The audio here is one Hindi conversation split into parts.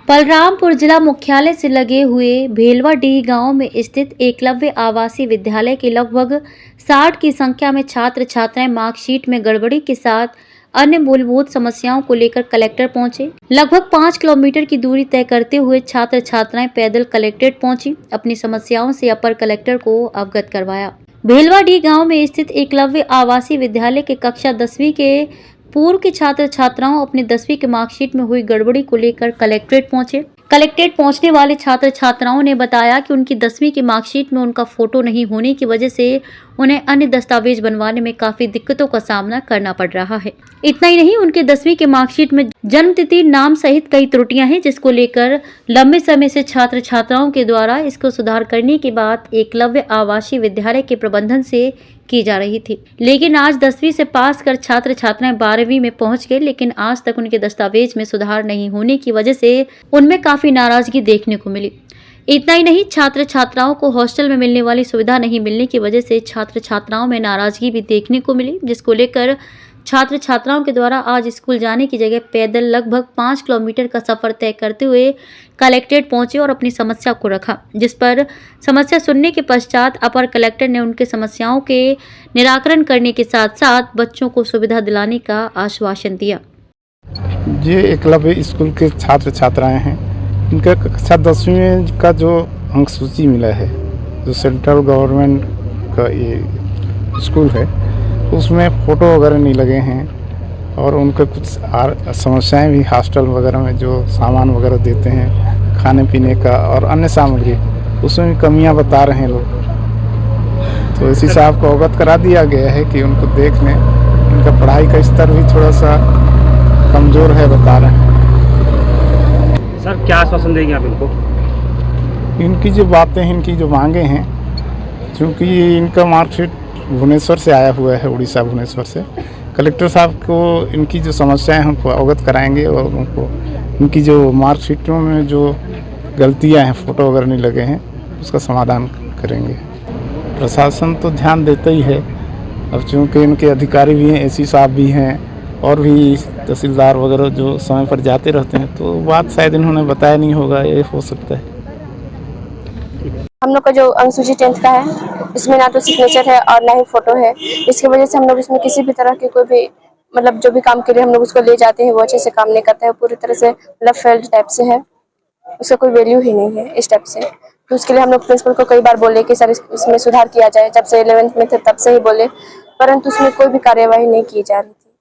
बलरामपुर जिला मुख्यालय से लगे हुए भेलवाडीह गांव में स्थित एकलव्य आवासीय विद्यालय के लगभग 60 की संख्या में छात्र छात्राएं मार्कशीट में गड़बड़ी के साथ अन्य मूलभूत समस्याओं को लेकर कलेक्टर पहुंचे। लगभग 5 किलोमीटर की दूरी तय करते हुए छात्र छात्राएं पैदल कलेक्ट्रेट पहुंची, अपनी समस्याओं से अपर कलेक्टर को अवगत करवाया। भेलवाडीह गांव में स्थित एकलव्य आवासीय विद्यालय के कक्षा 10वीं के पूर्व के छात्र छात्राओं अपनी 10वीं के मार्कशीट में हुई गड़बड़ी को लेकर कलेक्ट्रेट पहुंचे। कलेक्ट्रेट पहुंचने वाले छात्र छात्राओं ने बताया कि उनकी 10वीं की मार्कशीट में उनका फोटो नहीं होने की वजह से उन्हें अन्य दस्तावेज बनवाने में काफी दिक्कतों का सामना करना पड़ रहा है। इतना ही नहीं, उनके 10वीं के मार्कशीट में जन्मतिथि, नाम सहित कई त्रुटियां हैं, जिसको लेकर लंबे समय से छात्र छात्राओं के द्वारा इसको सुधार करने की बात एकलव्य आवासीय विद्यालय के प्रबंधन से की जा रही थी। लेकिन आज 10वीं से पास कर छात्र छात्राएं 12वीं में पहुंच गए, लेकिन आज तक उनके दस्तावेज में सुधार नहीं होने की वजह से उनमें काफी नाराजगी देखने को मिली। इतना ही नहीं, छात्र छात्राओं को हॉस्टल में मिलने वाली सुविधा नहीं मिलने की वजह से छात्र छात्राओं में नाराजगी भी देखने को मिली, जिसको लेकर छात्र छात्राओं के द्वारा आज स्कूल जाने की जगह पैदल लगभग 5 किलोमीटर का सफर तय करते हुए कलेक्ट्रेट पहुंचे और अपनी समस्या को रखा, जिस पर समस्या सुनने के पश्चात अपर कलेक्टर ने उनके समस्याओं के निराकरण करने के साथ साथ बच्चों को सुविधा दिलाने का आश्वासन दिया। ये एकलव्य स्कूल के छात्र छात्राएं हैं, इनका कक्षा 10वीं में का जो अंक सूची मिला है, जो सेंट्रल गवर्नमेंट का ये स्कूल है, उसमें फ़ोटो वगैरह नहीं लगे हैं और उनके कुछ समस्याएं भी हॉस्टल वगैरह में जो सामान वगैरह देते हैं खाने पीने का और अन्य सामग्री, उसमें भी कमियां बता रहे हैं लोग। तो इसी से आपको अवगत करा दिया गया है कि उनको देख लें, उनका पढ़ाई का स्तर भी थोड़ा सा कमज़ोर है, बता रहे हैं। सर, क्या आश्वासन देंगे आप इनको? इनकी जो बातें हैं, इनकी जो मांगे हैं, चूँकि इनका मार्कशीट भुवनेश्वर से आया हुआ है, उड़ीसा भुवनेश्वर से, कलेक्टर साहब को इनकी जो समस्याएं हैं उनको अवगत कराएंगे और उनको इनकी जो मार्कशीटों में जो गलतियां हैं, फ़ोटो वगैरह नहीं लगे हैं, उसका समाधान करेंगे। प्रशासन तो ध्यान देता ही है, अब चूँकि इनके अधिकारी भी हैं, एसी साहब भी हैं और भी तहसीलदार वगैरह जो समय पर जाते रहते हैं, तो बात शायद इन्होंने बताया नहीं होगा, ये हो सकता है। हम लोग का जो अंक सूची 10th का है, इसमें ना तो सिग्नेचर है और ना ही फोटो है। इसकी वजह से हम लोग इसमें किसी भी तरह की कोई भी मतलब जो भी काम के लिए हम लोग उसको ले जाते हैं, वो अच्छे से काम नहीं करता है, पूरी तरह से मतलब फेल्ड टाइप से है, उसका कोई वैल्यू ही नहीं है इस टाइप से। तो उसके लिए हम लोग प्रिंसिपल को कई बार बोले कि सर इसमें सुधार किया जाए, जब से 11th में थे तब से ही बोले, परंतु उसमें कोई भी कार्यवाही नहीं की जा रही थी।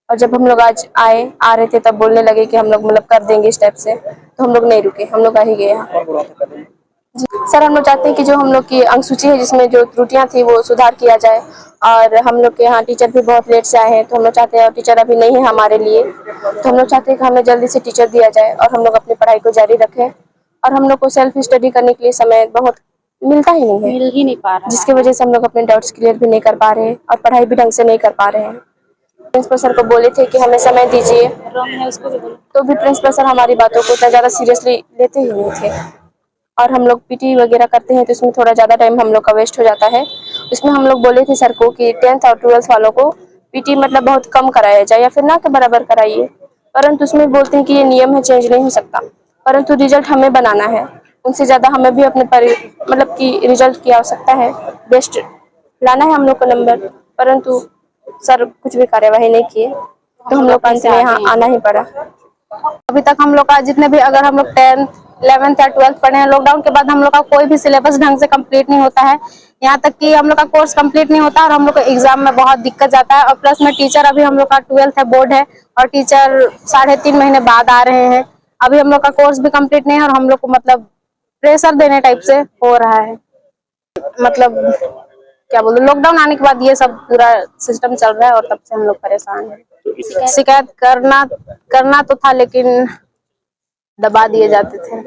और जब हम लोग आज आ रहे थे तब बोलने लगे कि हम लोग मतलब कर देंगे इस टाइप से, तो हम लोग नहीं रुके, हम लोग आ ही गए यहाँ। सर, हम लोग चाहते हैं कि जो हम लोग की अंक सूची है, जिसमें जो त्रुटियां थी वो सुधार किया जाए। और हम लोग के यहाँ टीचर भी बहुत लेट से आए हैं, तो हम लोग चाहते हैं, और टीचर अभी नहीं है हमारे लिए, तो हम लोग चाहते हैं कि हमें जल्दी से टीचर दिया जाए और हम लोग अपनी पढ़ाई को जारी रखें। और हम लोग को सेल्फ स्टडी करने के लिए समय बहुत मिलता ही नहीं है, मिल ही नहीं पा रहा, जिसकी वजह से हम लोग अपने डाउट्स क्लियर भी नहीं कर पा रहे हैं और पढ़ाई भी ढंग से नहीं कर पा रहे हैं। प्रिंसिपल सर को बोले थे कि हमें समय दीजिए, तो भी प्रिंसिपल सर हमारी बातों को इतना ज़्यादा सीरियसली लेते ही नहीं थे। और हम लोग पीटी वगैरह करते हैं तो इसमें थोड़ा ज़्यादा टाइम हम लोग का वेस्ट हो जाता है। इसमें हम लोग बोले थे सर को कि 10th और 12th वालों को पीटी मतलब बहुत कम कराया जाए या फिर ना के बराबर कराइए, परंतु उसमें बोलते हैं कि ये नियम है, चेंज नहीं हो सकता, परंतु रिजल्ट हमें बनाना है, उनसे ज़्यादा हमें भी अपने मतलब कि रिजल्ट की आवश्यकता है, बेस्ट लाना है हम लोग को नंबर, परंतु सर कुछ भी कार्यवाही नहीं किए, तो हम लोग अंत में यहाँ आना ही पड़ा। अभी तक हम लोग का जितने भी, अगर हम लोग 10th, 11th या 12th पढ़े हैं, लॉकडाउन के बाद हम लोग का कोई भी सिलेबस ढंग से कंप्लीट नहीं होता है, यहाँ तक कि हम लोग का कोर्स कंप्लीट नहीं होता और हम लोग को एग्जाम में बहुत दिक्कत जाता है। और प्लस में टीचर, अभी हम लोग का 12th है, बोर्ड है, और टीचर 3.5 महीने बाद आ रहे हैं, अभी हम लोग का कोर्स भी कंप्लीट नहीं है और हम लोग को मतलब प्रेशर देने टाइप से हो रहा है। मतलब क्या बोलूं, लॉकडाउन आने के बाद ये सब पूरा सिस्टम चल रहा है और तब से हम लोग परेशान हैं। शिकायत करना तो था, लेकिन दबा दिए जाते थे।